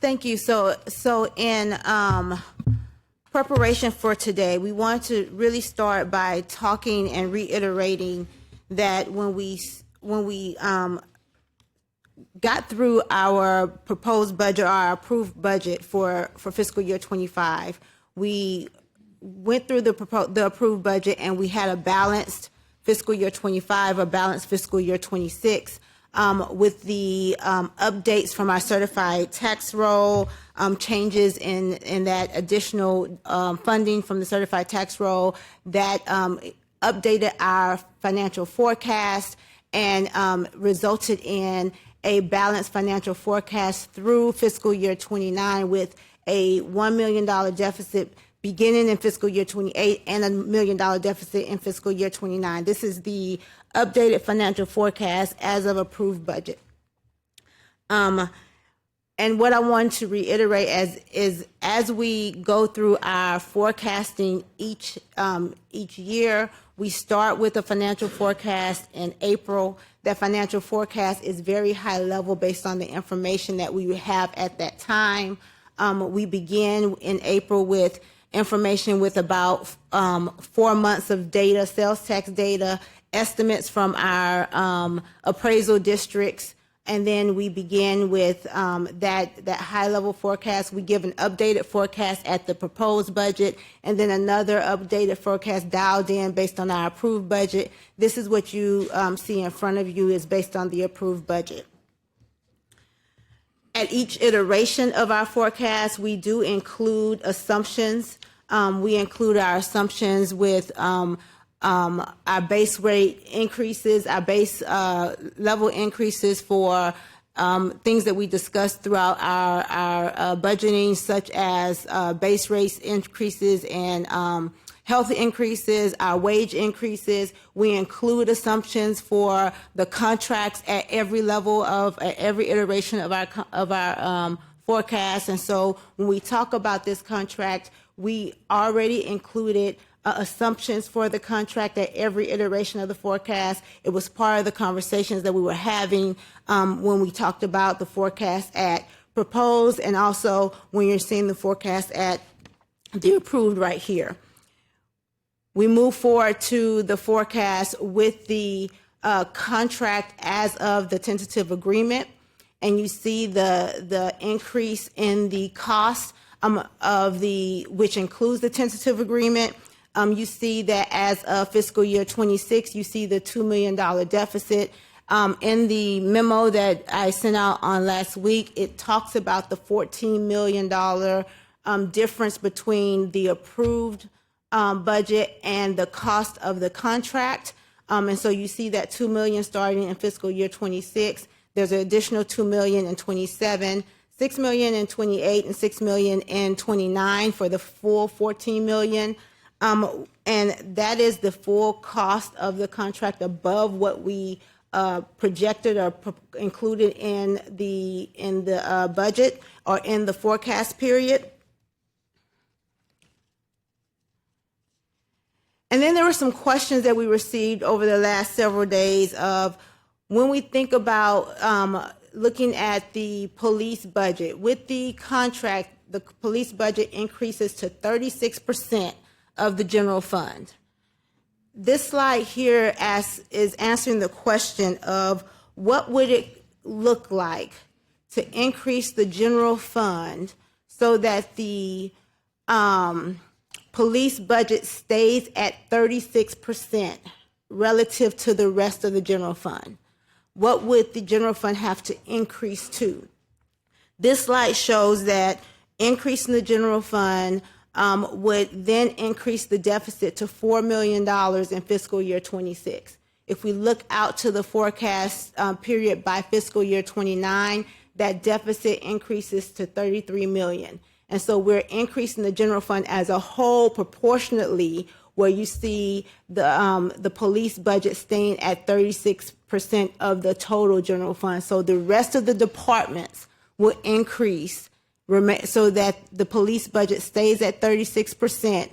Thank you. So in preparation for today, we want to really start by talking and reiterating that when we got through our proposed budget, our approved budget for fiscal year 25, we went through the approved budget and we had a balanced fiscal year 25, a balanced fiscal year 26. With the updates from our certified tax roll, changes in that additional funding from the certified tax roll that updated our financial forecast and resulted in a balanced financial forecast through fiscal year 29 with a $1 million deficit beginning in fiscal year 28 and $1 million deficit in fiscal year 29. This is the updated financial forecast as of approved budget. And what I want to reiterate is as we go through our forecasting each year, we start with a financial forecast in April. That financial forecast is very high level based on the information that we have at that time. We begin in April with information with about 4 months of data, sales tax data, estimates from our appraisal districts, and then we begin with that high-level forecast. We give an updated forecast at the proposed budget, and then another updated forecast dialed in based on our approved budget. This is what you see in front of you is based on the approved budget. At each iteration of our forecast, we do include assumptions. We include our assumptions with our base rate increases, our base level increases for things that we discussed throughout our budgeting, such as base rates increases and health increases, our wage increases. We include assumptions for the contracts at every level at every iteration of our forecast. And so when we talk about this contract, we already included assumptions for the contract at every iteration of the forecast. It was part of the conversations that we were having when we talked about the forecast at proposed, and also when you're seeing the forecast at the approved right here. We move forward to the forecast with the contract as of the tentative agreement, and you see the increase in the cost which includes the tentative agreement. You see that as of fiscal year 26, you see the $2 million deficit. In the memo that I sent out on last week, it talks about the $14 million difference between the approved budget and the cost of the contract. And so you see that $2 million starting in fiscal year 26. There's an additional $2 million in 27, $6 million in 28, and $6 million in 29 for the full $14 million. And that is the full cost of the contract above what we projected or included in the budget or in the forecast period. And then there were some questions that we received over the last several days of when we think about looking at the police budget. With the contract, the police budget increases to 36% of the general fund. This slide here is answering the question of what would it look like to increase the general fund so that the police budget stays at 36% relative to the rest of the general fund. What would the general fund have to increase to? This slide shows that increasing the general fund would then increase the deficit to $4 million in fiscal year 26. If we look out to the forecast period by fiscal year 29, that deficit increases to $33 million. And so we're increasing the general fund as a whole proportionately, where you see the police budget staying at 36% of the total general fund. So the rest of the departments will increase so that the police budget stays at 36%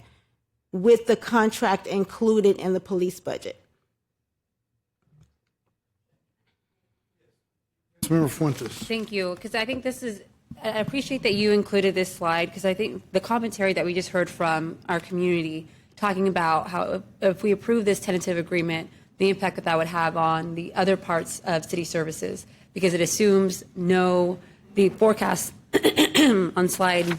with the contract included in the police budget. Member Fuentes. Thank you, because I think this is I appreciate that you included this slide because I think the commentary that we just heard from our community talking about how if we approve this tentative agreement, the impact that that would have on the other parts of city services, because it assumes the forecast on slide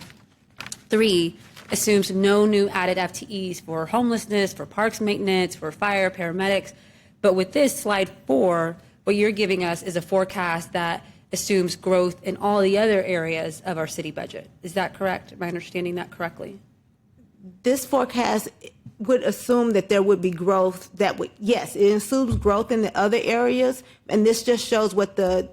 3 assumes no new added FTEs for homelessness, for parks maintenance, for fire, paramedics. But with this slide 4, what you're giving us is a forecast that assumes growth in all the other areas of our city budget. Is that correct? Am I understanding that correctly? This forecast would assume that there would be growth yes, it assumes growth in the other areas, and this just shows what the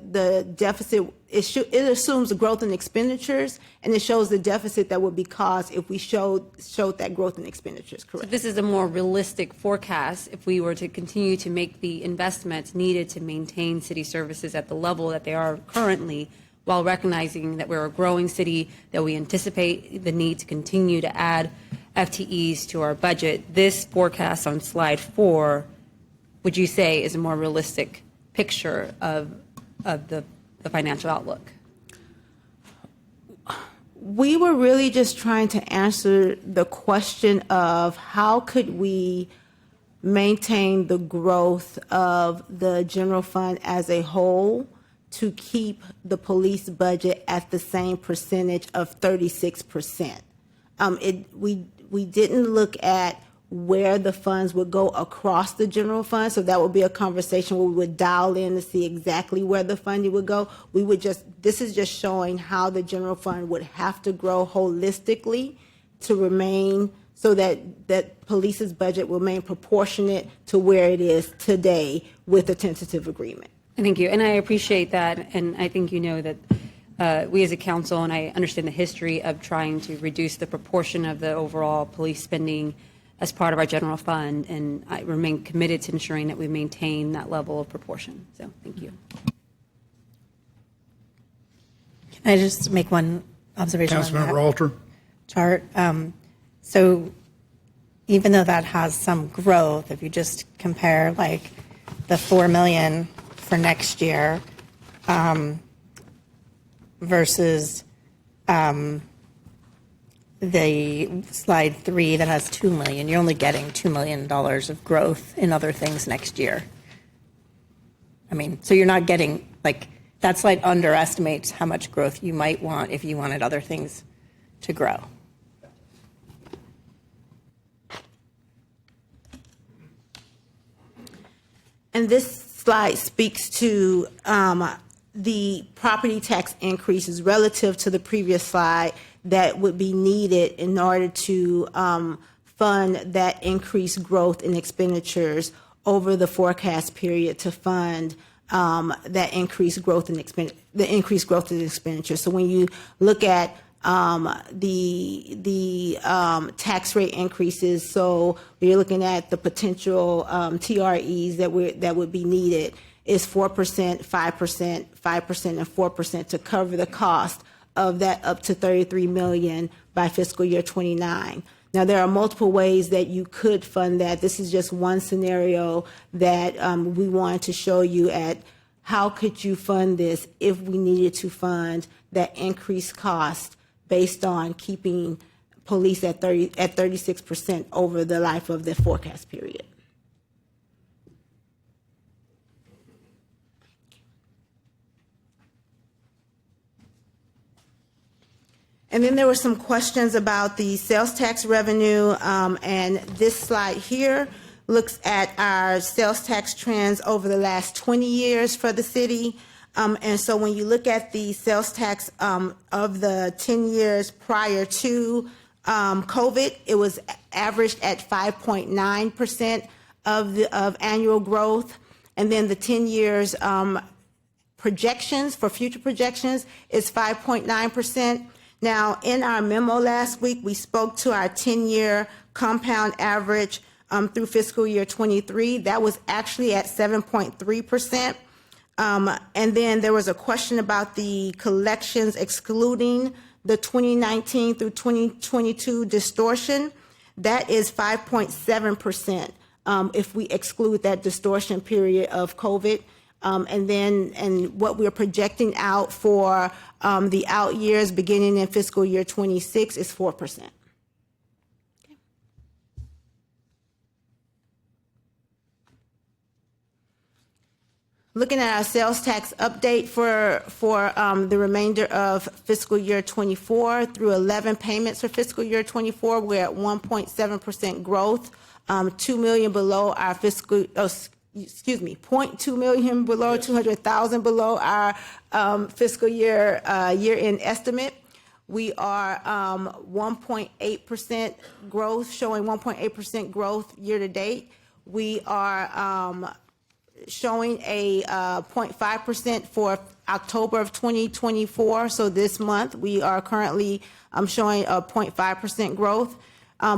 deficit, it assumes growth in expenditures, and it shows the deficit that would be caused if we showed that growth in expenditures, correct? So this is a more realistic forecast if we were to continue to make the investments needed to maintain city services at the level that they are currently, while recognizing that we're a growing city, that we anticipate the need to continue to add FTEs to our budget. This forecast on slide 4, would you say, is a more realistic picture of the financial outlook? We were really just trying to answer the question of how could we maintain the growth of the general fund as a whole to keep the police budget at the same percentage of 36%. We didn't look at where the funds would go across the general fund, so that would be a conversation where we would dial in to see exactly where the funding would go. This is just showing how the general fund would have to grow holistically to remain, so that police's budget will remain proportionate to where it is today with the tentative agreement. Thank you, and I appreciate that, and I think you know that we as a council, and I understand the history of trying to reduce the proportion of the overall police spending as part of our general fund, and I remain committed to ensuring that we maintain that level of proportion. So thank you. Can I just make one observation on that Councilmember Alter. chart? So even though that has some growth, if you just compare like the 4 million for next year versus the slide 3 that has 2 million, you're only getting $2 million of growth in other things next year. I mean, so you're not getting, like, that slide underestimates how much growth you might want if you wanted other things to grow. And this slide speaks to the property tax increases relative to the previous slide that would be needed in order to fund that increased growth in expenditures over the forecast period to fund that increased growth in expenditures. So when you look at the tax rate increases, so you're looking at the potential TREs that would be needed is 4%, 5%, 5%, and 4% to cover the cost of that up to $33 million by fiscal year 29. Now, there are multiple ways that you could fund that. This is just one scenario that we wanted to show you at how could you fund this if we needed to fund that increased cost based on keeping police at 36% over the life of the forecast period. And then there were some questions about the sales tax revenue, and this slide here looks at our sales tax trends over the last 20 years for the city. And so when you look at the sales tax of the 10 years prior to COVID, it was averaged at 5.9% of annual growth. And then the 10 years projections for future projections is 5.9%. Now, in our memo last week, we spoke to our 10-year compound average through fiscal year 23. That was actually at 7.3%. And then there was a question about the collections excluding the 2019 through 2022 distortion. That is 5.7% if we exclude that distortion period of COVID. And what we're projecting out for the out years beginning in fiscal year 26 is 4%. Looking at our sales tax update for the remainder of fiscal year 24 through 11 payments for fiscal year 24, we're at 1.7% growth, 2 million below our $0.2 million below, 200,000 below our fiscal year year-end estimate. We are 1.8% growth, showing 1.8% growth year to date. We are showing a 0.5% for October of 2024. So this month, we are currently showing a 0.5% growth.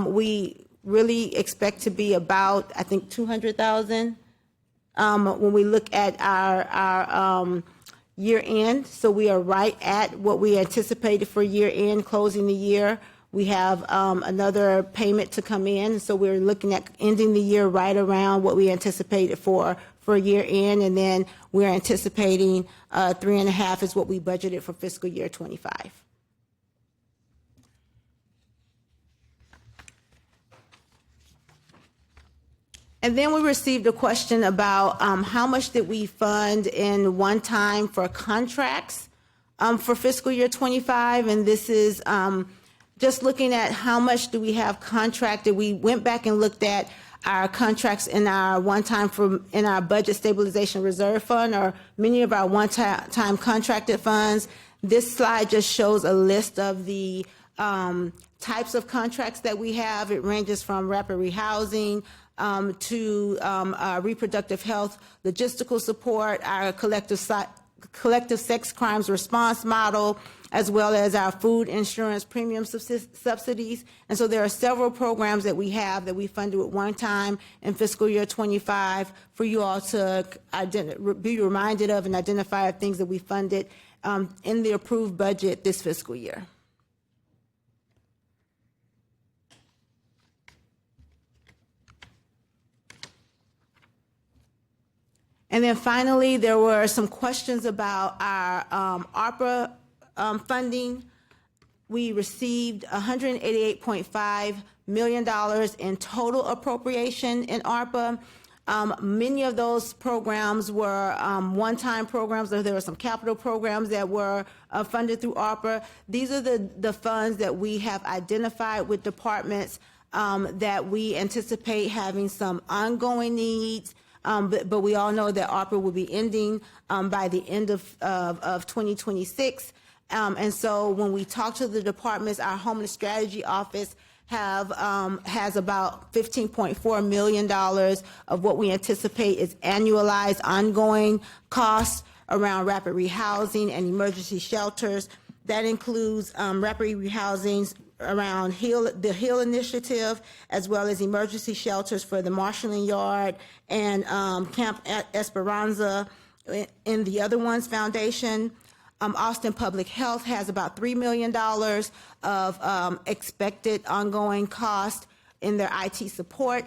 We really expect to be about, I think, 200,000 when we look at our year end. So we are right at what we anticipated for year end, closing the year. We have another payment to come in. So we're looking at ending the year right around what we anticipated for year end. And then we're anticipating 3.5 is what we budgeted for fiscal year 25. And then we received a question about how much did we fund in one time for contracts for fiscal year 25. And this is just looking at how much do we have contracted. We went back and looked at our contracts in our one-time in our budget stabilization reserve fund, or many of our one-time contracted funds. This slide just shows a list of the types of contracts that we have. It ranges from rapid rehousing to reproductive health, logistical support, our collective sex crimes response model, as well as our food insurance premium subsidies. And so there are several programs that we have that we funded at one time in fiscal year 25 for you all to be reminded of and identify things that we funded in the approved budget this fiscal year. And then finally, there were some questions about our ARPA funding. We received $188.5 million in total appropriation in ARPA. Many of those programs were one-time programs, or there were some capital programs that were funded through ARPA. These are the funds that we have identified with departments that we anticipate having some ongoing needs. But we all know that ARPA will be ending by the end of 2026. And so when we talk to the departments, our Homeless Strategy Office has about $15.4 million of what we anticipate is annualized ongoing costs around rapid rehousing and emergency shelters. That includes rapid rehousings around the HEAL initiative, as well as emergency shelters for the Marshalling Yard and Camp Esperanza in the Other Ones Foundation. Austin Public Health has about $3 million of expected ongoing cost in their IT support.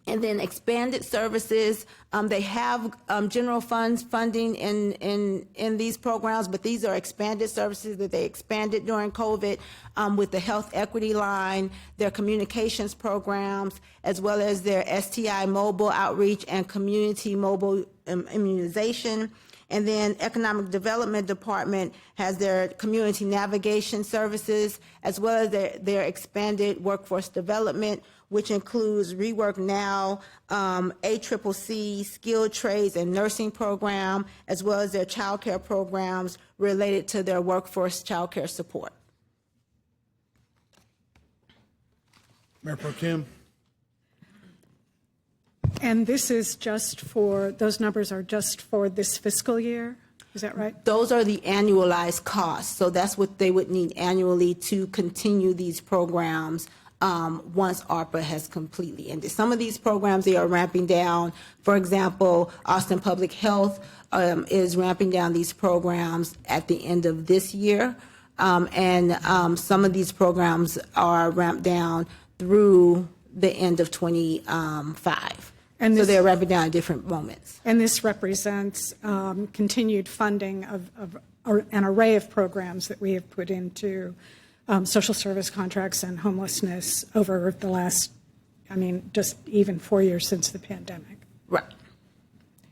And then expanded services, they have general funds funding in these programs, but these are expanded services that they expanded during COVID with the health equity line, their communications programs, as well as their STI mobile outreach and community mobile immunization. And then Economic Development Department has their community navigation services, as well as their expanded workforce development, which includes Rework Now, ACCC, skilled trades and nursing program, as well as their child care programs related to their workforce child care support. Mayor Pro Tem. And this is just for, those numbers are just for this fiscal year? Is that right? Those are the annualized costs. So that's what they would need annually to continue these programs once ARPA has completely ended. Some of these programs, they are ramping down. For example, Austin Public Health is ramping down these programs at the end of this year. And some of these programs are ramped down through the end of 25. And So this- they're ramping down at different moments. And this represents continued funding of an array of programs that we have put into social service contracts and homelessness over the last, just even 4 years since the pandemic. Right.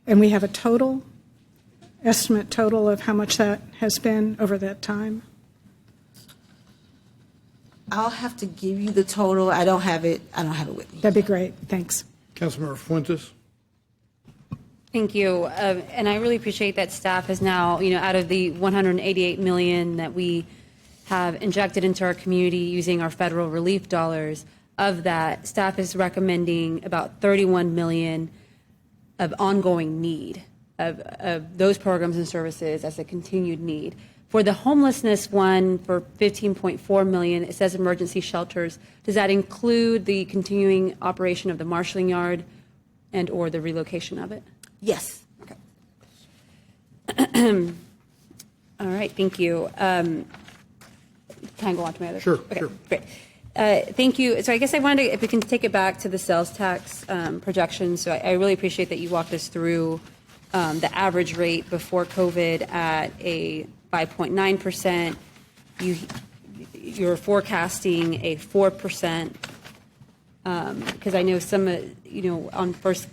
And we have a estimate total of how much that has been over that time? I'll have to give you the total. I don't have it with me. That'd be great. Thanks. Councilmember Fuentes. Thank you. And I really appreciate that staff has now, out of the 188 million that we have injected into our community using our federal relief dollars, of that, staff is recommending about 31 million of ongoing need of those programs and services as a continued need. For the homelessness one, for 15.4 million, it says emergency shelters. Does that include the continuing operation of the marshalling yard and or the relocation of it? Yes. All right, thank you. Can I go on to my other? Sure, Okay, sure. great. Thank you. So I guess I wanted to, if we can take it back to the sales tax projections. So I really appreciate that you walked us through the average rate before COVID at a 5.9%. You're forecasting a 4%, because I know some, on first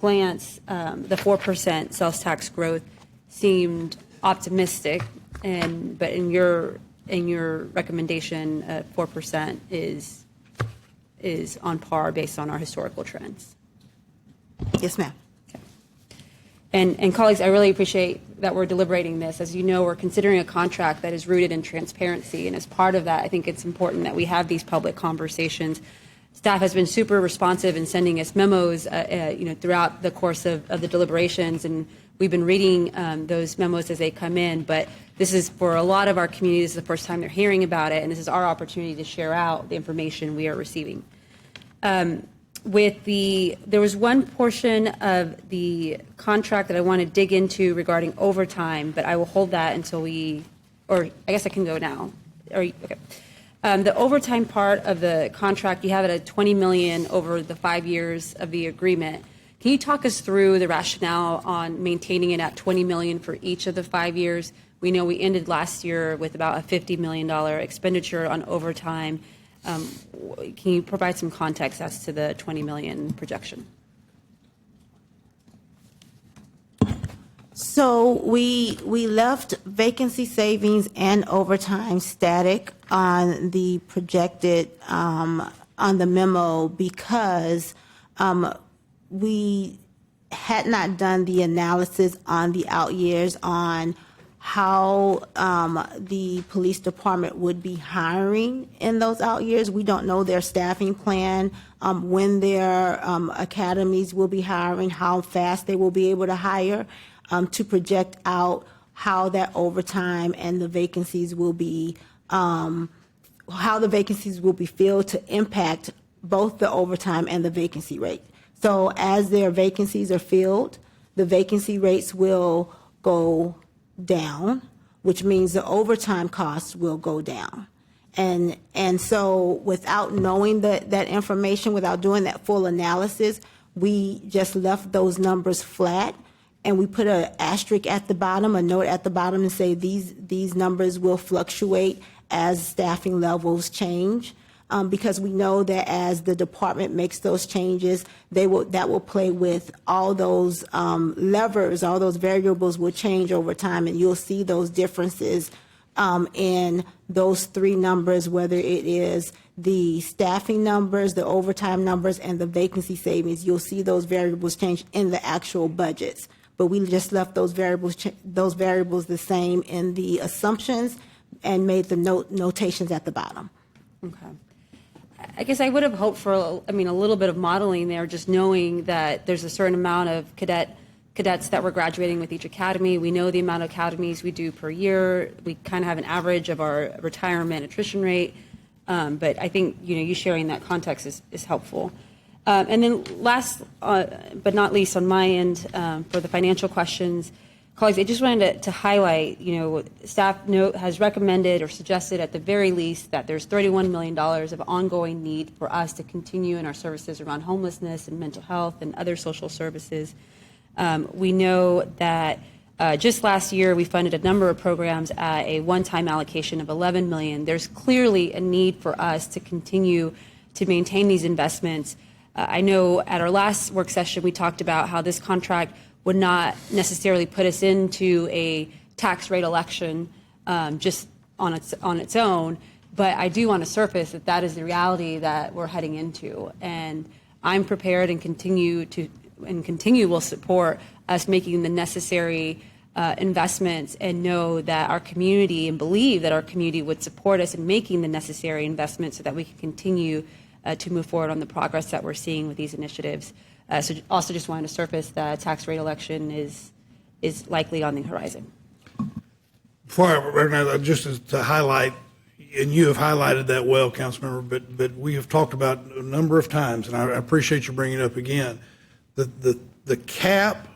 glance, the 4% sales tax growth seemed optimistic, but in your recommendation, 4% is on par based on our historical trends. Yes, ma'am. And colleagues, I really appreciate that we're deliberating this. As you know, we're considering a contract that is rooted in transparency, and as part of that, I think it's important that we have these public conversations. Staff has been super responsive in sending us memos, throughout the course of the deliberations, and we've been reading those memos as they come in. But this is, for a lot of our communities, the first time they're hearing about it, and this is our opportunity to share out the information we are receiving. There was one portion of the contract that I want to dig into regarding overtime, but I will hold that until or I guess I can go now. Okay. The overtime part of the contract, you have it at $20 million over the 5 years of the agreement. Can you talk us through the rationale on maintaining it at $20 million for each of the 5 years? We know we ended last year with about a $50 million expenditure on overtime. Can you provide some context as to the $20 million projection? So we left vacancy savings and overtime static on the projected, on the memo, because we had not done the analysis on the out years on how the police department would be hiring in those out years. We don't know their staffing plan, when their academies will be hiring, how fast they will be able to hire, to project out how that overtime and the vacancies will be, how the vacancies will be filled to impact both the overtime and the vacancy rate. So as their vacancies are filled, the vacancy rates will go down, which means the overtime costs will go down. And so without knowing that information, without doing that full analysis, we just left those numbers flat, and we put an asterisk at the bottom, a note at the bottom, and say these numbers will fluctuate as staffing levels change. Because we know that as the department makes those changes, that will play with all those levers, all those variables will change over time, and you'll see those differences in those three numbers, whether it is the staffing numbers, the overtime numbers, and the vacancy savings. You'll see those variables change in the actual budgets, but we just left those variables the same in the assumptions and made the notations at the bottom. Okay. I guess I would have hoped for, a little bit of modeling there, just knowing that there's a certain amount of cadets that we're graduating with each academy. We know the amount of academies we do per year. We kind of have an average of our retirement attrition rate. But I think, you sharing that context is helpful. And then last, but not least on my end, for the financial questions, colleagues, I just wanted to highlight, staff note has recommended or suggested at the very least that there's $31 million of ongoing need for us to continue in our services around homelessness and mental health and other social services. We know that just last year we funded a number of programs at a one-time allocation of $11 million. There's clearly a need for us to continue to maintain these investments. I know at our last work session we talked about how this contract would not necessarily put us into a tax rate election just on its own, but I do want to surface that is the reality that we're heading into, and I'm prepared and continue will support us making the necessary investments, and know that our community and believe that our community would support us in making the necessary investments so that we can continue to move forward on the progress that we're seeing with these initiatives. So also just wanted to surface that tax rate election is likely on the horizon. Before I recognize, just to highlight, and you have highlighted that well, Councilmember, but we have talked about a number of times, and I appreciate you bringing it up again, the cap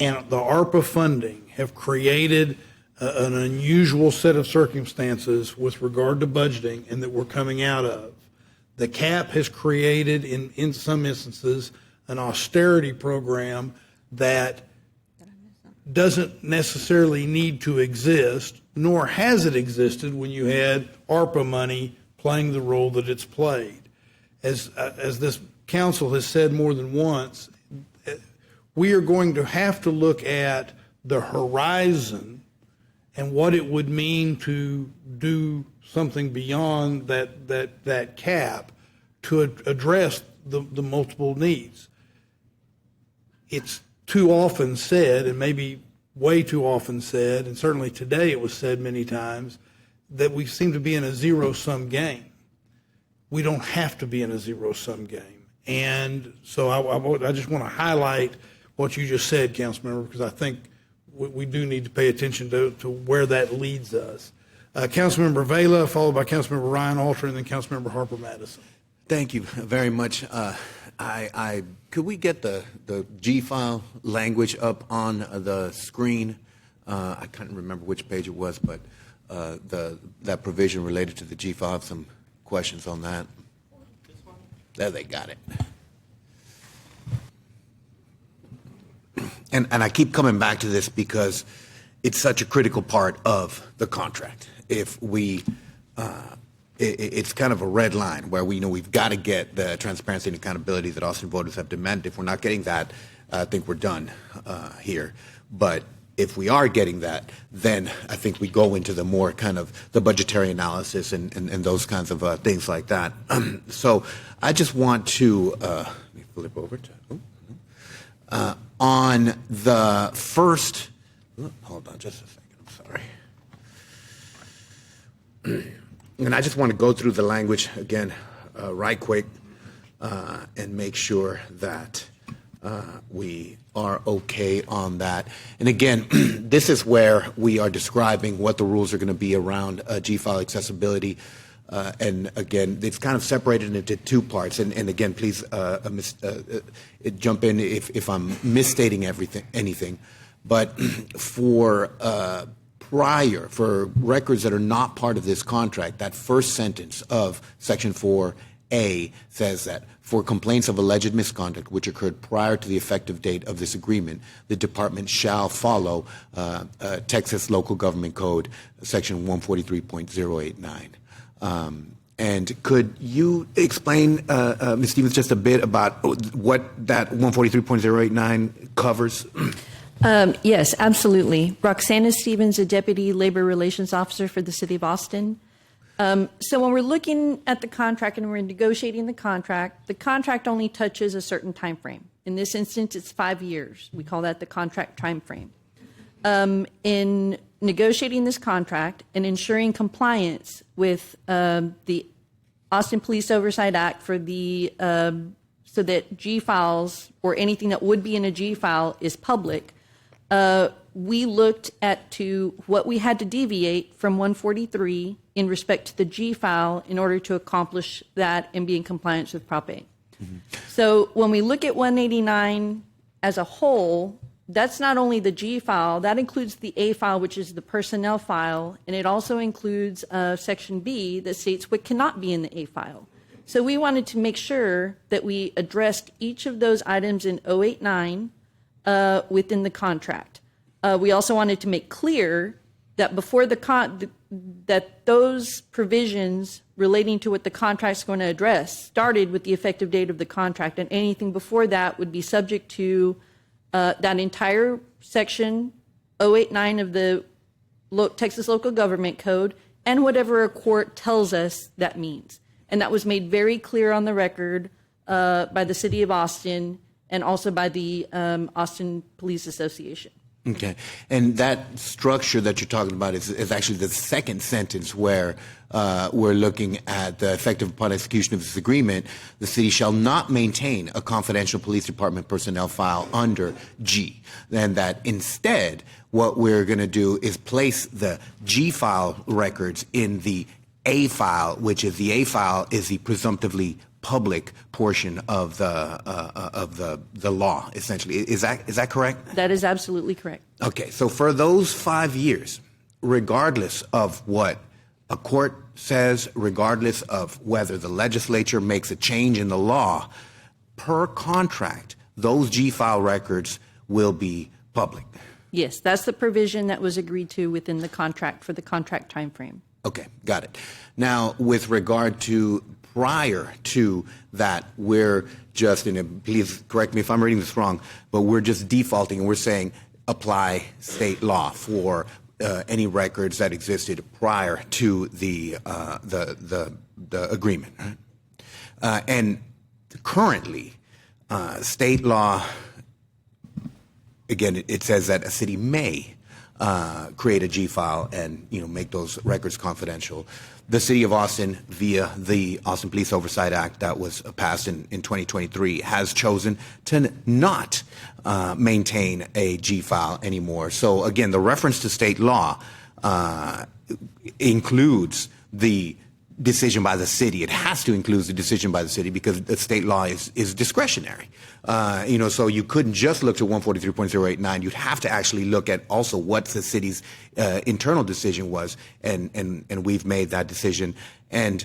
and the ARPA funding have created an unusual set of circumstances with regard to budgeting and that we're coming out of. The cap has created, in some instances, an austerity program that doesn't necessarily need to exist, nor has it existed when you had ARPA money playing the role that it's played. As this council has said more than once, we are going to have to look at the horizon and what it would mean to do something beyond that cap to address the multiple needs. It's too often said, and maybe way too often said, and certainly today it was said many times, that we seem to be in a zero-sum game. We don't have to be in a zero-sum game. And so I just want to highlight what you just said, Councilmember, because I think we do need to pay attention to where that leads us. Councilmember Vela, followed by Councilmember Ryan Alter, and then Councilmember Harper Madison. Thank you very much. Could we get the G file language up on the screen? I can't remember which page it was, but that provision related to the G file. I have some questions on that. There, they got it. And I keep coming back to this because it's such a critical part of the contract. If we it's kind of a red line where we've got to get the transparency and accountability that Austin voters have demanded. If we're not getting that, I think we're done here. But if we are getting that, then I think we go into the more kind of the budgetary analysis and those kinds of things like that. So I just want to let me flip over to on the first. Hold on just a second. I'm sorry. And I just want to go through the language again right quick and make sure that we are okay on that. And again, this is where we are describing what the rules are going to be around G-file accessibility. And again, it's kind of separated into two parts. And again, please jump in if I'm misstating anything. But for records that are not part of this contract, that first sentence of Section 4A says that for complaints of alleged misconduct which occurred prior to the effective date of this agreement, the department shall follow Texas Local Government Code, Section 143.089. And could you explain, Ms. Stevens, just a bit about what that 143.089 covers? Yes, absolutely. Roxana Stevens, a Deputy Labor Relations Officer for the City of Austin. So when we're looking at the contract and we're negotiating the contract only touches a certain time frame. In this instance, it's 5 years. We call that the contract time frame. In negotiating this contract and ensuring compliance with the Austin Police Oversight Act for the so that G files or anything that would be in a G file is public, we looked at to what we had to deviate from 143 in respect to the G file in order to accomplish that and be in compliance with Prop 8. Mm-hmm. So when we look at 189 as a whole, that's not only the G file, that includes the A file, which is the personnel file, and it also includes Section B that states what cannot be in the A file. So we wanted to make sure that we addressed each of those items in 089 within the contract. We also wanted to make clear that before that those provisions relating to what the contract's going to address started with the effective date of the contract, and anything before that would be subject to that entire section 089 of the Texas Local Government Code and whatever a court tells us that means. And that was made very clear on the record by the City of Austin and also by the Austin Police Association. Okay. And that structure that you're talking about is actually the second sentence where we're looking at the effective upon execution of this agreement, the city shall not maintain a confidential police department personnel file under G. And that instead, what we're going to do is place the G file records in the A file, which is the A file is the presumptively public portion of the law, essentially. Is that correct? That is absolutely correct. Okay, so for those 5 years, regardless of what a court says, regardless of whether the legislature makes a change in the law, per contract, those G file records will be public. Yes, that's the provision that was agreed to within the contract for the contract timeframe. Okay, got it. Now, with regard to prior to that, we're just, and please correct me if I'm reading this wrong, but we're just defaulting and we're saying apply state law for any records that existed prior to the agreement. Right? And currently, state law, again, it says that a city may create a G file and make those records confidential. The City of Austin, via the Austin Police Oversight Act that was passed in 2023, has chosen to not maintain a G file anymore. So again, the reference to state law includes the decision by the city. It has to include the decision by the city because the state law is discretionary. So you couldn't just look to 143.089. You'd have to actually look at also what the city's internal decision was, and we've made that decision, and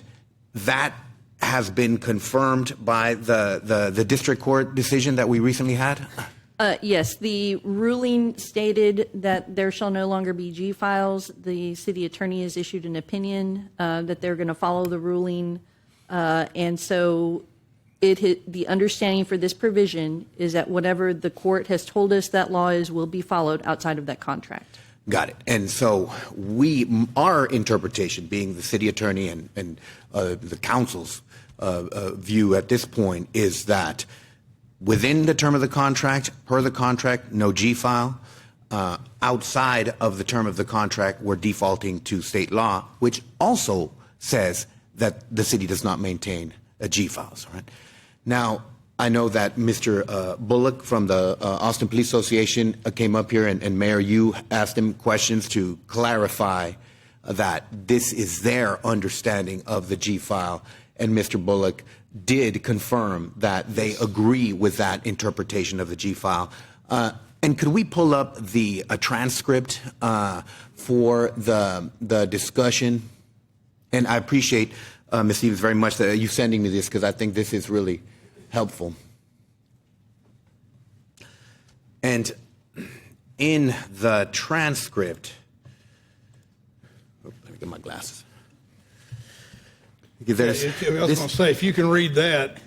that has been confirmed by the district court decision that we recently had. Yes, the ruling stated that there shall no longer be G files. The city attorney has issued an opinion that they're going to follow the ruling. And so the understanding for this provision is that whatever the court has told us that law is will be followed outside of that contract. Got it. And so our interpretation, being the city attorney and the council's view at this point, is that within the term of the contract, per the contract, no G file. Outside of the term of the contract, we're defaulting to state law, which also says that the city does not maintain G files. Right? Now, I know that Mr. Bullock from the Austin Police Association came up here, and Mayor, you asked him questions to clarify that this is their understanding of the G file, and Mr. Bullock did confirm that they agree with that interpretation of the G file. And could we pull up the transcript for the discussion? And I appreciate, Ms. Stevens, very much that you sending me this, because I think this is really helpful. And in the transcript, let me get my glasses. I was going to say, if you can read that.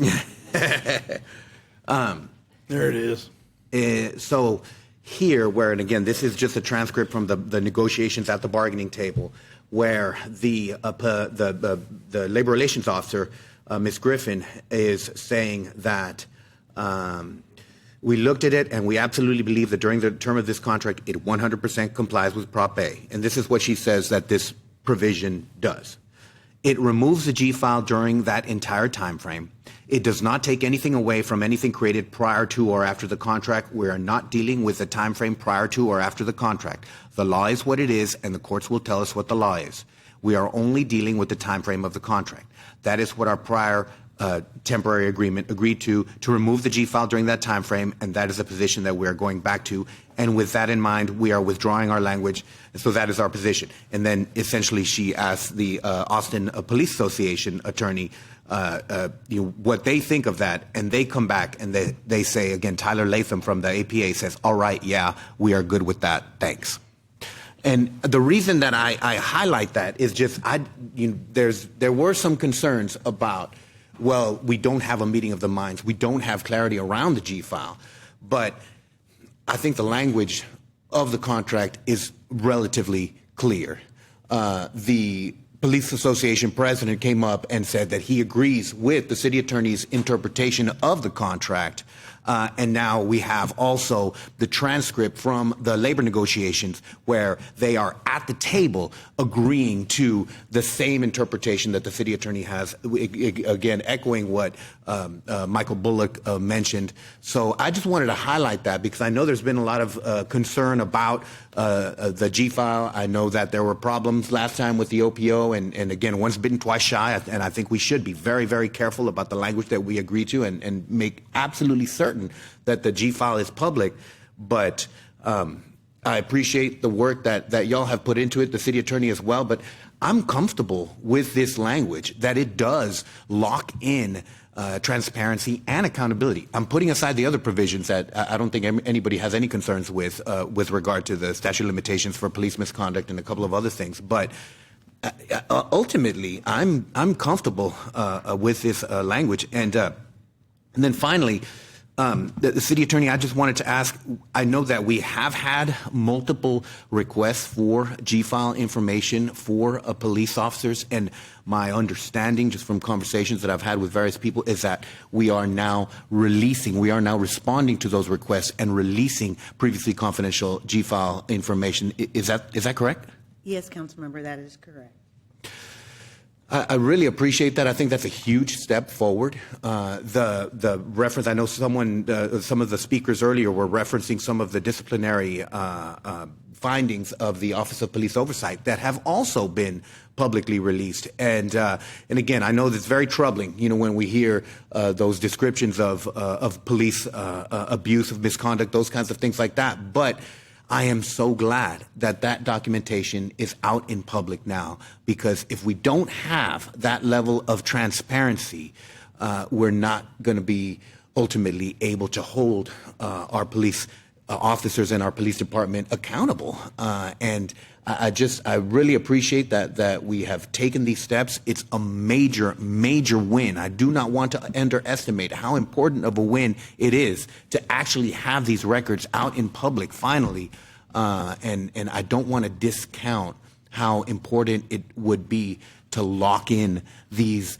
There it is. So here, where, and again, this is just a transcript from the negotiations at the bargaining table, where the labor relations officer, Ms. Griffin, is saying that we looked at it and we absolutely believe that during the term of this contract, it 100% complies with Prop A. And this is what she says that this provision does. It removes the G file during that entire time frame. It does not take anything away from anything created prior to or after the contract. We are not dealing with the time frame prior to or after the contract. The law is what it is, and the courts will tell us what the law is. We are only dealing with the time frame of the contract. That is what our prior temporary agreement agreed to remove the G file during that time frame, and that is a position that we are going back to And with that in mind, we are withdrawing our language. And so that is our position. And then essentially she asked the Austin Police Association attorney what they think of that. And they come back and they say, again, Tyler Latham from the APA says, all right, yeah, we are good with that. Thanks. And the reason that I highlight that is just there were some concerns about, well, we don't have a meeting of the minds. We don't have clarity around the G-file. But I think the language of the contract is relatively clear. The Police Association president came up and said that he agrees with the city attorney's interpretation of the contract. And now we have also the transcript from the labor negotiations where they are at the table agreeing to the same interpretation that the city attorney has, again, echoing what Michael Bullock mentioned. So I just wanted to highlight that because I know there's been a lot of concern about the G-file. I know that there were problems last time with the OPO, and again, once bitten, twice shy, and I think we should be very, very careful about the language that we agree to and make absolutely certain that the G-file is public. But I appreciate the work that y'all have put into it, the city attorney as well, but I'm comfortable with this language, that it does lock in transparency and accountability. I'm putting aside the other provisions that I don't think anybody has any concerns with regard to the statute of limitations for police misconduct and a couple of other things. But ultimately, I'm comfortable with this language. And then finally, the city attorney, I just wanted to ask, I know that we have had multiple requests for G-file information for police officers, and my understanding just from conversations that I've had with various people is that we are now responding to those requests and releasing previously confidential G-file information. Is that correct? Yes, Councilmember, that is correct. I really appreciate that. I think that's a huge step forward. The reference, I know some of the speakers earlier were referencing some of the disciplinary findings of the Office of Police Oversight that have also been publicly released. And again, I know that's very troubling, when we hear those descriptions of police abuse, of misconduct, those kinds of things like that. But I am so glad that documentation is out in public now, because if we don't have that level of transparency, we're not going to be ultimately able to hold our police officers and our police department accountable. And I really appreciate that we have taken these steps. It's a major, major win. I do not want to underestimate how important of a win it is to actually have these records out in public finally. And I don't want to discount how important it would be to lock in these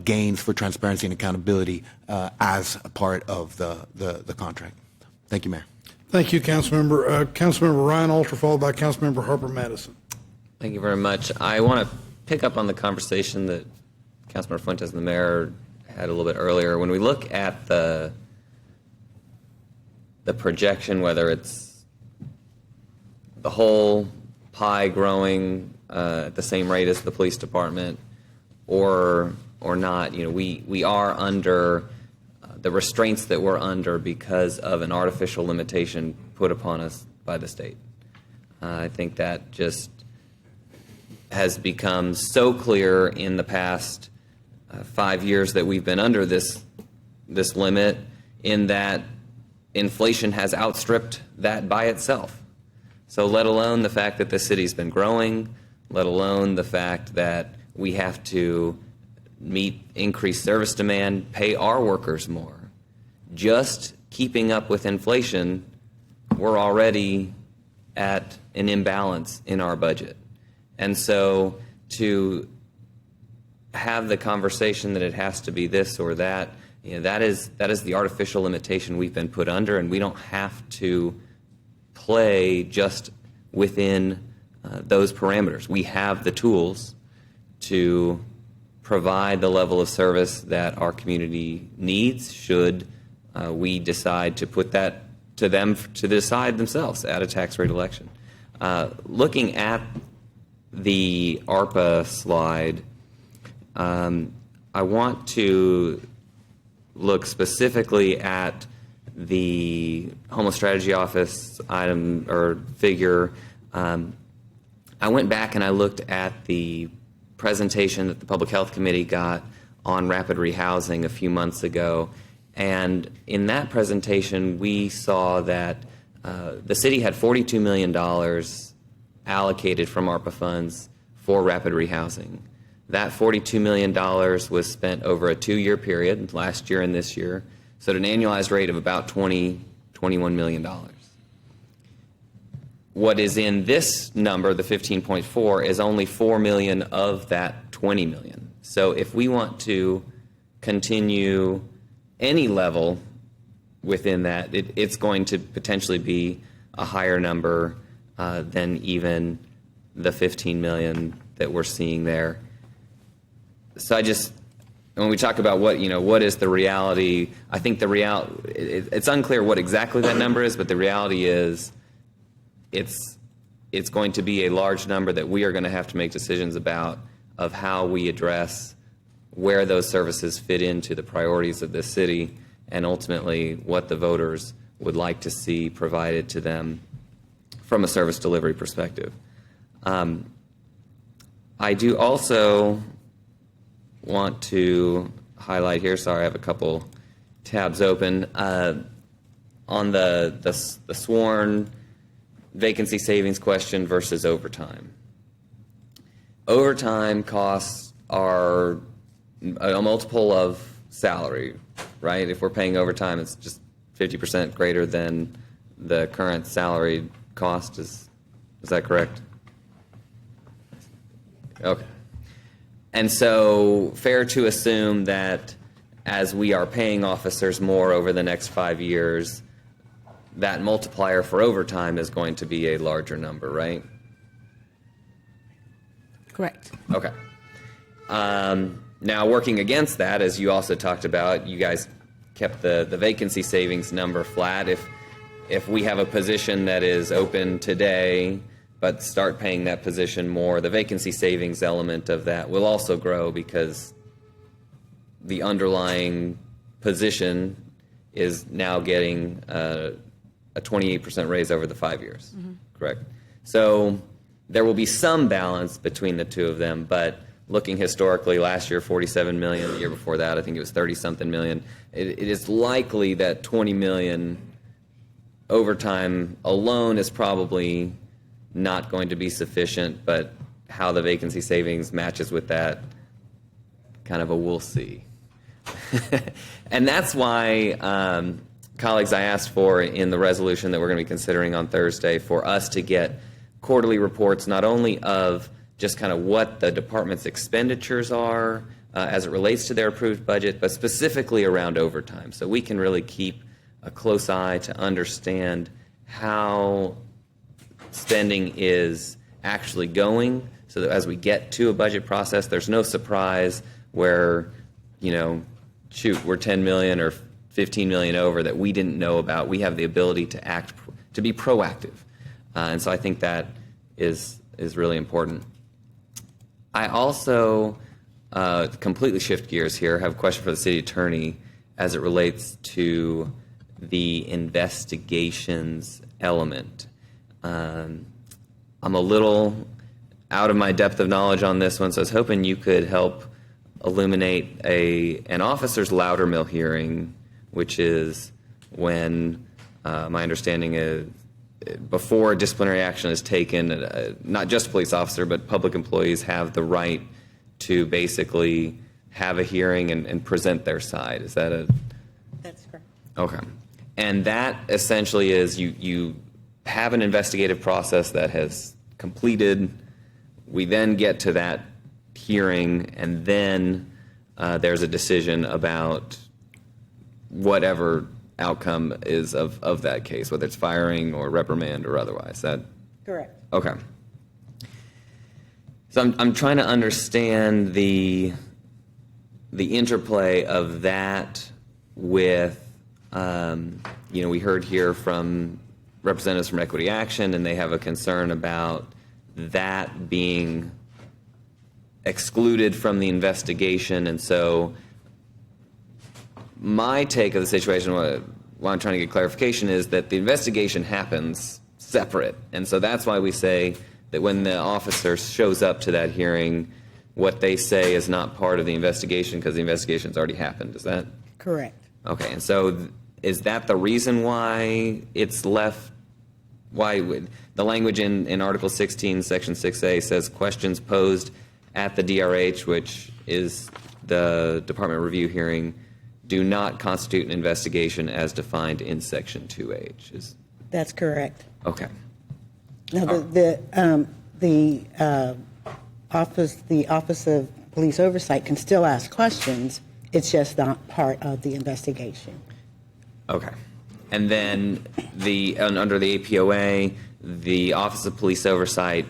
gains for transparency and accountability as a part of the contract. Thank you, Mayor. Thank you, Councilmember. Councilmember Ryan Alter, followed by Councilmember Harper Madison. Thank you very much. I want to pick up on the conversation that Councilmember Fuentes and the mayor had a little bit earlier. When we look at the projection, whether it's the whole pie growing at the same rate as the police department or not, we are under the restraints that we're under because of an artificial limitation put upon us by the state. I think that just has become so clear in the past 5 years that we've been under this limit, in that inflation has outstripped that by itself. So let alone the fact that the city's been growing, let alone the fact that we have to meet increased service demand, pay our workers more. Just keeping up with inflation, we're already at an imbalance in our budget. And so to have the conversation that it has to be this or that, that is the artificial limitation we've been put under, and we don't have to play just within those parameters. We have the tools to provide the level of service that our community needs should we decide to put that to them to decide themselves at a tax rate election. Looking at the ARPA slide, I want to look specifically at the homeless strategy office item or figure, I went back and I looked at the presentation that the Public Health Committee got on rapid rehousing a few months ago. And in that presentation, we saw that the city had $42 million allocated from ARPA funds for rapid rehousing. That $42 million was spent over a 2-year period, last year and this year, so at an annualized rate of about $21 million. What is in this number, the 15.4, is only $4 million of that $20 million. So if we want to continue any level within that, it's going to potentially be a higher number than even the 15 million that we're seeing there. So when we talk about what is the reality, I think it's unclear what exactly that number is, but the reality is it's going to be a large number that we are going to have to make decisions about of how we address where those services fit into the priorities of this city and ultimately what the voters would like to see provided to them from a service delivery perspective. I do also want to highlight here, sorry, I have a couple tabs open, on the sworn vacancy savings question versus overtime. Overtime costs are a multiple of salary, right? If we're paying overtime, it's just 50% greater than the current salary cost. Is that correct? Okay. And so fair to assume that as we are paying officers more over the next 5 years, that multiplier for overtime is going to be a larger number, right? Correct. Okay. Now, working against that, as you also talked about, you guys kept the vacancy savings number flat. If we have a position that is open today, but start paying that position more, the vacancy savings element of that will also grow because the underlying position is now getting a 28% raise over the 5 years, correct? So there will be some balance between the two of them, but looking historically, last year 47 million, the year before that I think it was 30-something million. It is likely that 20 million overtime alone is probably not going to be sufficient, but how the vacancy savings matches with that, kind of a we'll see. And that's why, colleagues, I asked for in the resolution that we're going to be considering on Thursday for us to get quarterly reports not only of just kind of what the department's expenditures are as it relates to their approved budget, but specifically around overtime. So we can really keep a close eye to understand how spending is actually going so that as we get to a budget process, there's no surprise where, we're 10 million or 15 million over that we didn't know about. We have the ability to act, to be proactive. And so I think that is really important. I also, completely shift gears here, have a question for the city attorney as it relates to the investigations element. I'm a little out of my depth of knowledge on this one, so I was hoping you could help illuminate an officer's Loudermill hearing, which is when my understanding is before disciplinary action is taken, not just a police officer, but public employees have the right to basically have a hearing and present their side. Is that a... That's correct. Okay. And that essentially is you have an investigative process that has completed. We then get to that hearing, and then there's a decision about whatever outcome is of that case, whether it's firing or reprimand or otherwise. That Correct. okay. So I'm trying to understand the interplay of that with we heard here from representatives from Equity Action, and they have a concern about that being excluded from the investigation. And so my take of the situation why I'm trying to get clarification is that the investigation happens separate. And so that's why we say that when the officer shows up to that hearing, what they say is not part of the investigation because the investigation's already happened. Is that? Correct. Okay. And so is that the reason why it's left? Why would the language in Article 16, Section 6A says questions posed at the DRH, which is the Department Review hearing, do not constitute an investigation as defined in Section 2H? That's correct. Okay. Now, the Office of Police Oversight can still ask questions. It's just not part of the investigation. Okay. And then under the APOA, the Office of Police Oversight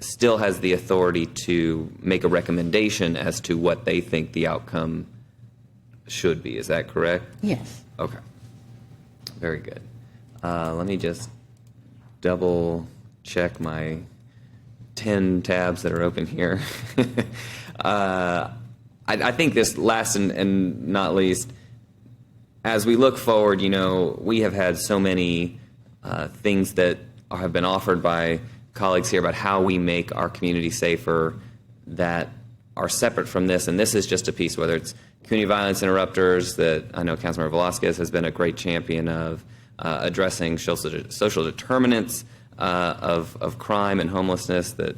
still has the authority to make a recommendation as to what they think the outcome should be. Is that correct? Yes. Okay. Very good. Let me just double check my 10 tabs that are open here. I think this last and not least, as we look forward, we have had so many things that have been offered by colleagues here about how we make our community safer that are separate from this. And this is just a piece, whether it's community violence interrupters that I know Councilmember Velasquez has been a great champion of, addressing social determinants of crime and homelessness that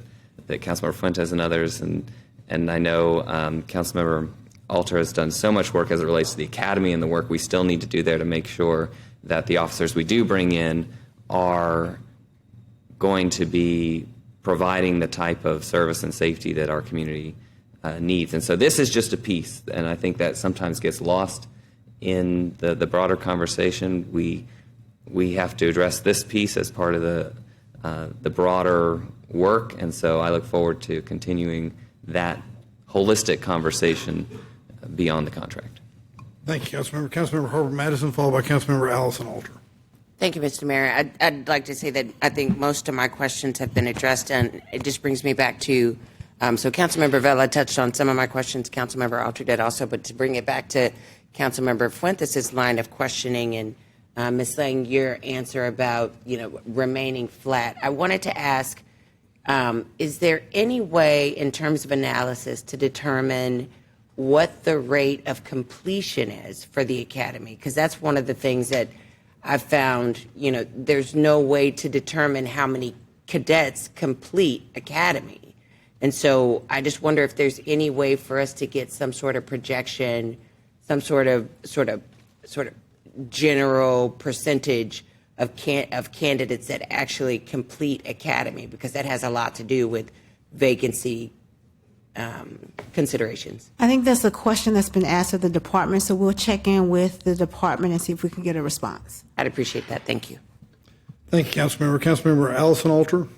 Councilmember Fuentes and others. And I know Councilmember Alter has done so much work as it relates to the academy and the work we still need to do there to make sure that the officers we do bring in are going to be providing the type of service and safety that our community needs. And so this is just a piece, and I think that sometimes gets lost in the broader conversation. We have to address this piece as part of the broader work, and so I look forward to continuing that holistic conversation beyond the contract. Thank you, Councilmember. Councilmember Herbert Madison, followed by Councilmember Allison Alter. Thank you, Mr. Mayor. I'd like to say that I think most of my questions have been addressed, and it just brings me back to, so Councilmember Vela touched on some of my questions, Councilmember Alter did also, but to bring it back to Councilmember Fuentes' line of questioning and Ms. Lang, your answer about, remaining flat, I wanted to ask, is there any way in terms of analysis to determine what the rate of completion is for the academy? Because that's one of the things that I've found, there's no way to determine how many cadets complete academy. And so I just wonder if there's any way for us to get some sort of projection, some sort of general percentage of candidates that actually complete academy, because that has a lot to do with vacancy considerations. I think that's a question that's been asked of the department, so we'll check in with the department and see if we can get a response. I'd appreciate that. Thank you. Thank you, Councilmember. Councilmember Allison Alter.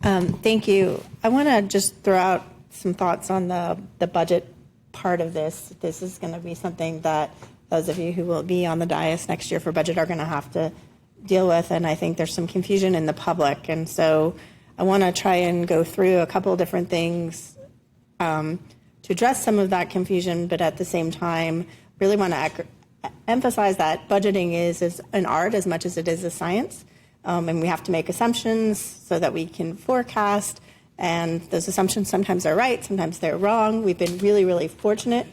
Thank you. I want to just throw out some thoughts on the budget part of this. This is going to be something that those of you who will be on the dais next year for budget are going to have to deal with, and I think there's some confusion in the public. And so I want to try and go through a couple of different things to address some of that confusion, but at the same time, really want to emphasize that budgeting is an art as much as it is a science. And we have to make assumptions so that we can forecast. And those assumptions sometimes are right, sometimes they're wrong. We've been really, really fortunate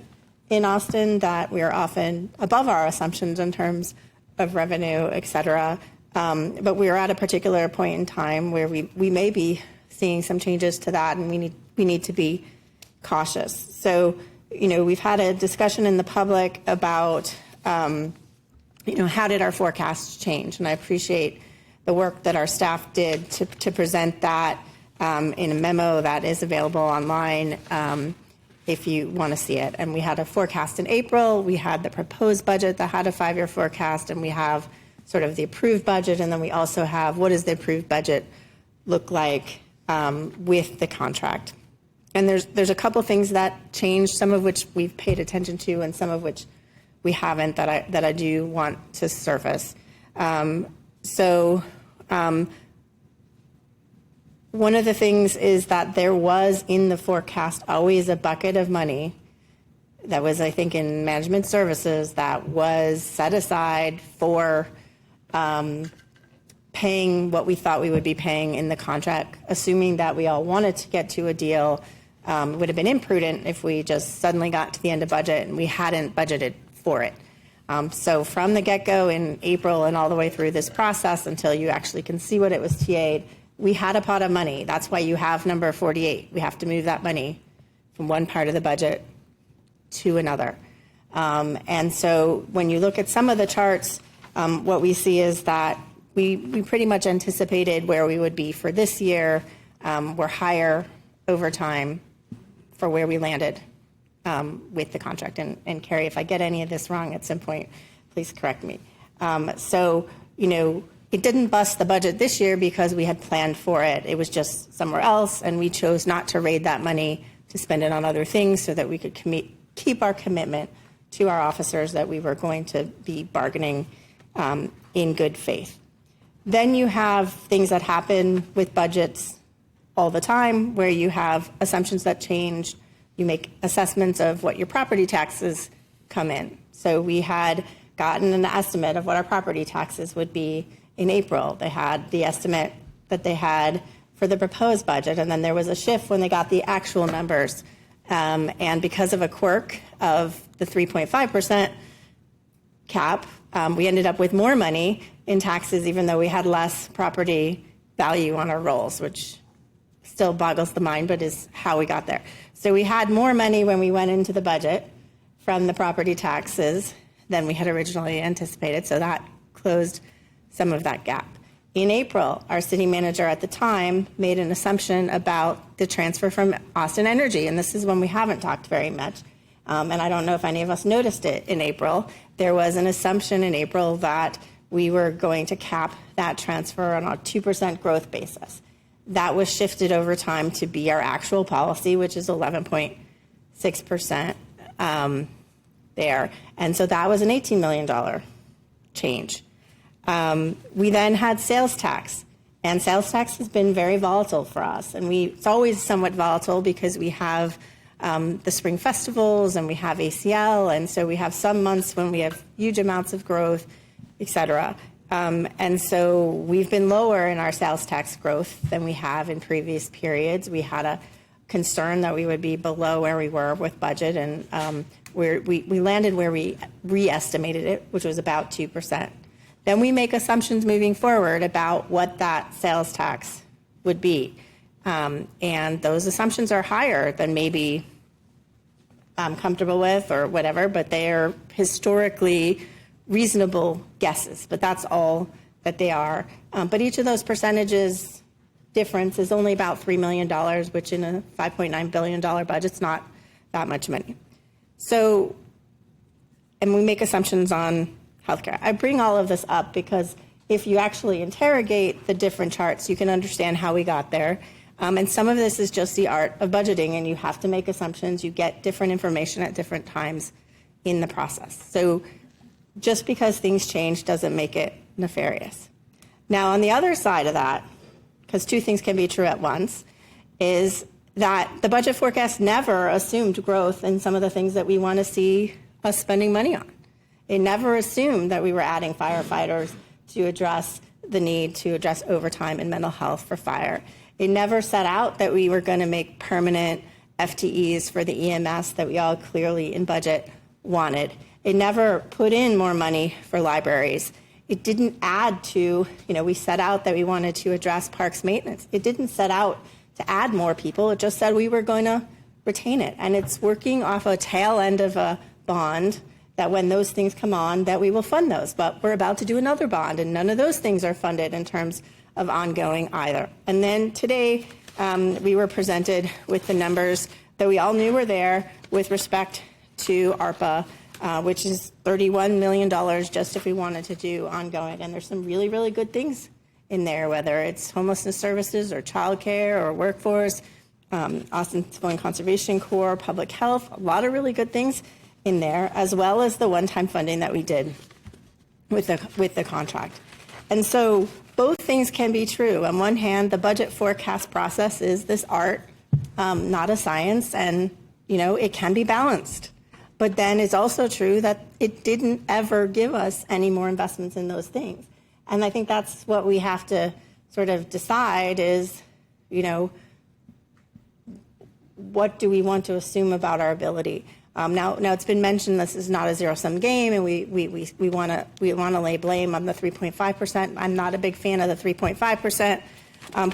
in Austin that we are often above our assumptions in terms of revenue, et cetera. But we are at a particular point in time where we may be seeing some changes to that, and we need to be cautious. So, we've had a discussion in the public about, how did our forecasts change? And I appreciate the work that our staff did to present that in a memo that is available online if you want to see it. And we had a forecast in April. We had the proposed budget that had a 5-year forecast, and we have sort of the approved budget, and then we also have what does the approved budget look like with the contract. And there's a couple things that changed, some of which we've paid attention to and some of which we haven't, that I do want to surface. One of the things is that there was in the forecast always a bucket of money that was, I think, in management services that was set aside for paying what we thought we would be paying in the contract, assuming that we all wanted to get to a deal. It would have been imprudent if we just suddenly got to the end of budget and we hadn't budgeted for it. So from the get-go in April and all the way through this process until you actually can see what it was TA'd, we had a pot of money. That's why you have number 48. We have to move that money from one part of the budget to another. And so when you look at some of the charts, what we see is that we pretty much anticipated where we would be for this year. We're higher over time for where we landed with the contract. And Carrie, if I get any of this wrong at some point, please correct me. So, it didn't bust the budget this year because we had planned for it. It was just somewhere else, and we chose not to raid that money to spend it on other things so that we could keep our commitment to our officers that we were going to be bargaining in good faith. Then you have things that happen with budgets all the time where you have assumptions that change. You make assessments of what your property taxes come in. So we had gotten an estimate of what our property taxes would be in April. They had the estimate that they had for the proposed budget, and then there was a shift when they got the actual numbers. And because of a quirk of the 3.5% cap, we ended up with more money in taxes, even though we had less property value on our rolls, which still boggles the mind, but is how we got there. So we had more money when we went into the budget from the property taxes than we had originally anticipated, so that closed some of that gap. In April, our city manager at the time made an assumption about the transfer from Austin Energy, and this is when we haven't talked very much. And I don't know if any of us noticed it in April. There was an assumption in April that we were going to cap that transfer on a 2% growth basis. That was shifted over time to be our actual policy, which is 11.6% there. And so that was an $18 million change. We then had sales tax, and sales tax has been very volatile for us. And it's always somewhat volatile because we have the spring festivals and we have ACL, and so we have some months when we have huge amounts of growth, et cetera. And so we've been lower in our sales tax growth than we have in previous periods. We had a concern that we would be below where we were with budget, and we landed where we re-estimated it, which was about 2%. Then we make assumptions moving forward about what that sales tax would be. And those assumptions are higher than maybe I'm comfortable with or whatever, but they are historically reasonable guesses, but that's all that they are. But each of those percentages difference is only about $3 million, which in a $5.9 billion budget is not that much money. So, and we make assumptions on healthcare. I bring all of this up because if you actually interrogate the different charts, you can understand how we got there. And some of this is just the art of budgeting, and you have to make assumptions. You get different information at different times in the process. So just because things change doesn't make it nefarious. Now, on the other side of that, because two things can be true at once, is that the budget forecast never assumed growth in some of the things that we want to see us spending money on. It never assumed that we were adding firefighters to address the need to address overtime and mental health for fire. It never set out that we were going to make permanent FTEs for the EMS that we all clearly in budget wanted. It never put in more money for libraries. It didn't add to, we set out that we wanted to address parks maintenance. It didn't set out to add more people. It just said we were going to retain it. And it's working off a tail end of a bond that when those things come on, that we will fund those. But we're about to do another bond, and none of those things are funded in terms of ongoing either. And then today, we were presented with the numbers that we all knew were there with respect to ARPA, which is $31 million just if we wanted to do ongoing. And there's some really, really good things in there, whether it's homelessness services or childcare or workforce, Austin Civilian Conservation Corps, public health, a lot of really good things in there, as well as the one-time funding that we did with the contract. And so both things can be true. On one hand, the budget forecast process is this art, not a science, and it can be balanced. But then it's also true that it didn't ever give us any more investments in those things. And I think that's what we have to sort of decide is, what do we want to assume about our ability? Now it's been mentioned this is not a zero-sum game, and we want to lay blame on the 3.5%. I'm not a big fan of the 3.5%,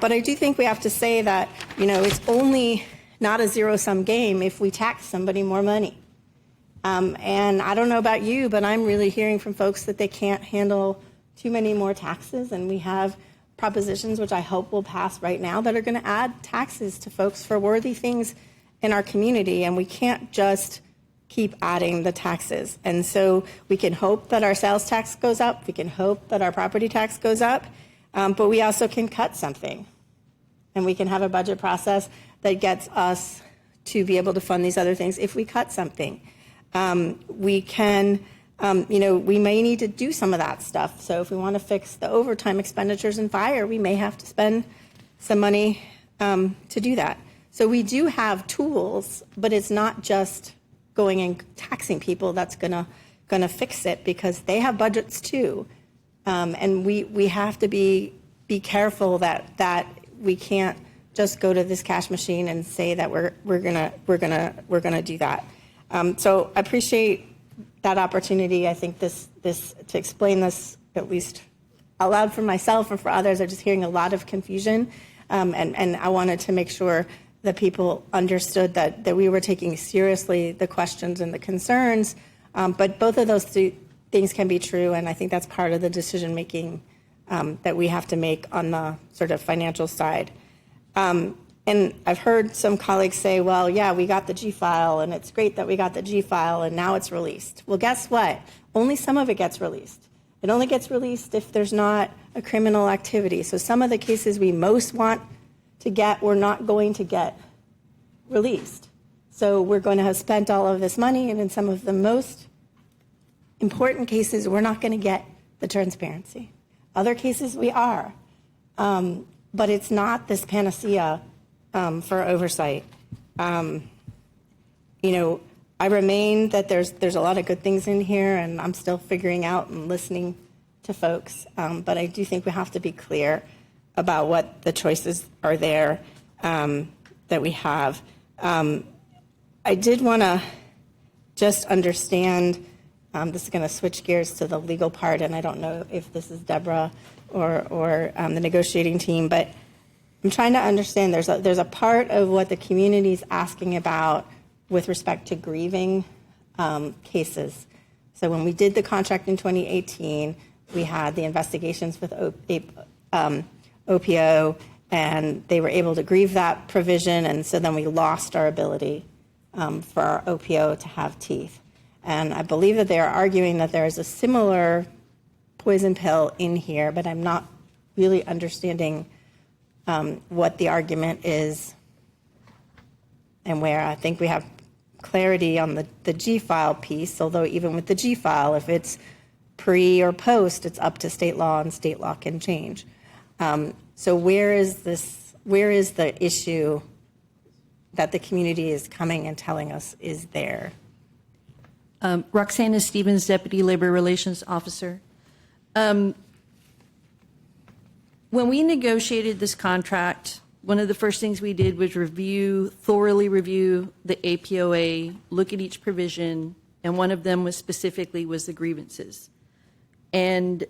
but I do think we have to say that it's only not a zero-sum game if we tax somebody more money. And I don't know about you, but I'm really hearing from folks that they can't handle too many more taxes, and we have propositions, which I hope will pass right now, that are going to add taxes to folks for worthy things in our community, and we can't just keep adding the taxes. And so we can hope that our sales tax goes up, we can hope that our property tax goes up, but we also can cut something, and we can have a budget process that gets us to be able to fund these other things if we cut something. We can, we may need to do some of that stuff. So if we want to fix the overtime expenditures in fire, we may have to spend some money to do that. So we do have tools, but it's not just going and taxing people that's gonna fix it, because they have budgets too, and we have to be careful that we can't just go to this cash machine and say that we're gonna do that. So I appreciate that opportunity. I think this to explain this, at least out loud for myself and for others, I'm just hearing a lot of confusion, and I wanted to make sure that people understood that we were taking seriously the questions and the concerns, but both of those things can be true, and I think that's part of the decision making that we have to make on the sort of financial side. And I've heard some colleagues say, well, yeah, we got the G-file, and it's great that we got the G-file, and now it's released. Well, guess what? Only some of it gets released. It only gets released if there's not a criminal activity. So some of the cases we most want to get, we're not going to get released. So we're going to have spent all of this money, and in some of the most important cases, we're not going to get the transparency. Other cases, we are. But it's not this panacea for oversight. I remain that there's a lot of good things in here, and I'm still figuring out and listening to folks. But I do think we have to be clear about what the choices are there that we have. I did want to just understand, this is going to switch gears to the legal part, and I don't know if this is Deborah or the negotiating team, but I'm trying to understand, there's a part of what the community is asking about with respect to grieving cases. So when we did the contract in 2018, we had the investigations with OPO, and they were able to grieve that provision, and so then we lost our ability for our OPO to have teeth. And I believe that they are arguing that there is a similar poison pill in here, but I'm not really understanding what the argument is and where. I think we have clarity on the G-file piece, although even with the G-file, if it's pre or post, it's up to state law, and state law can change. So where is the issue that the community is coming and telling us is there? Roxana Stevens, Deputy Labor Relations Officer. When we negotiated this contract, one of the first things we did was thoroughly review the APOA, look at each provision, and one of them was specifically the grievances. And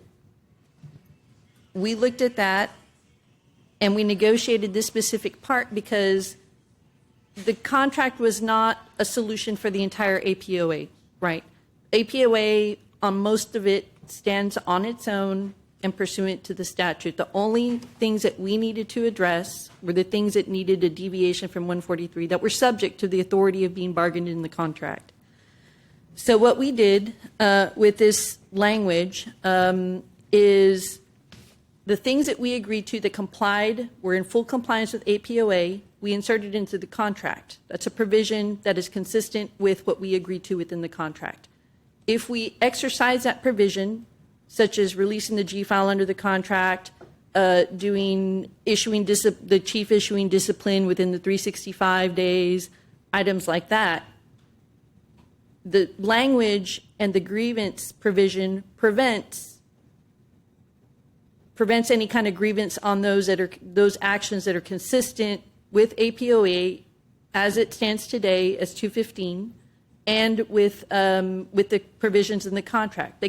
we looked at that, and we negotiated this specific part because the contract was not a solution for the entire APOA, right? APOA, on most of it, stands on its own and pursuant to the statute. The only things that we needed to address were the things that needed a deviation from 143 that were subject to the authority of being bargained in the contract. So what we did with this language is the things that we agreed to that were in full compliance with APOA, we inserted into the contract. That's a provision that is consistent with what we agreed to within the contract. If we exercise that provision, such as releasing the G-file under the contract, the chief issuing discipline within the 365 days, items like that, the language and the grievance provision prevents any kind of grievance on those actions that are consistent with APOA as it stands today as 215 and with the provisions in the contract.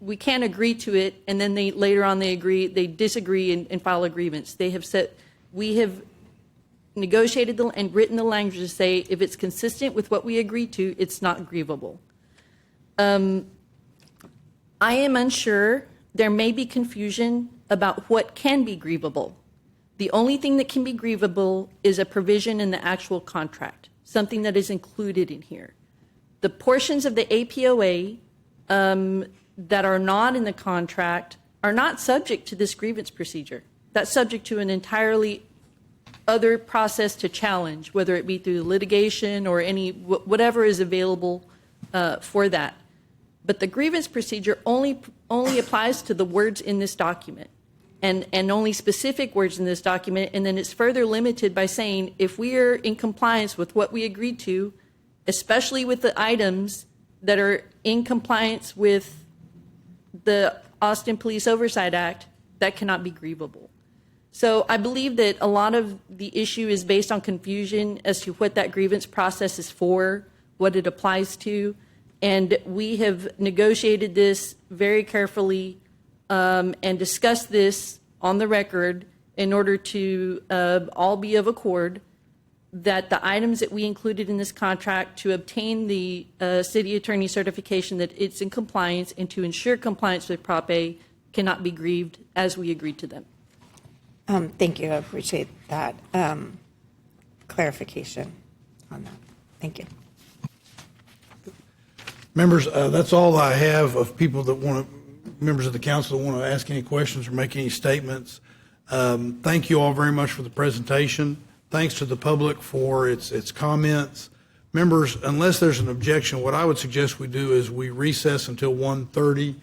We can't agree to it and then later on they disagree and file a grievance. We have negotiated and written the language to say if it's consistent with what we agreed to, it's not grievable. I am unsure. There may be confusion about what can be grievable. The only thing that can be grievable is a provision in the actual contract, something that is included in here. The portions of the APOA that are not in the contract are not subject to this grievance procedure. That's subject to an entirely other process to challenge, whether it be through litigation or whatever is available for that. But the grievance procedure only applies to the words in this document and only specific words in this document. And then it's further limited by saying if we are in compliance with what we agreed to, especially with the items that are in compliance with the Austin Police Oversight Act, that cannot be grievable. So I believe that a lot of the issue is based on confusion as to what that grievance process is for, what it applies to. And we have negotiated this very carefully and discussed this on the record in order to all be of accord that the items that we included in this contract to obtain the city attorney certification that it's in compliance and to ensure compliance with Prop A cannot be grieved as we agreed to them. Thank you. I appreciate that clarification on that. Thank you. Members, that's all I have of people that members of the council that want to ask any questions or make any statements. Thank you all very much for the presentation. Thanks to the public for its comments. Members, unless there's an objection, what I would suggest we do is we recess until 1:30.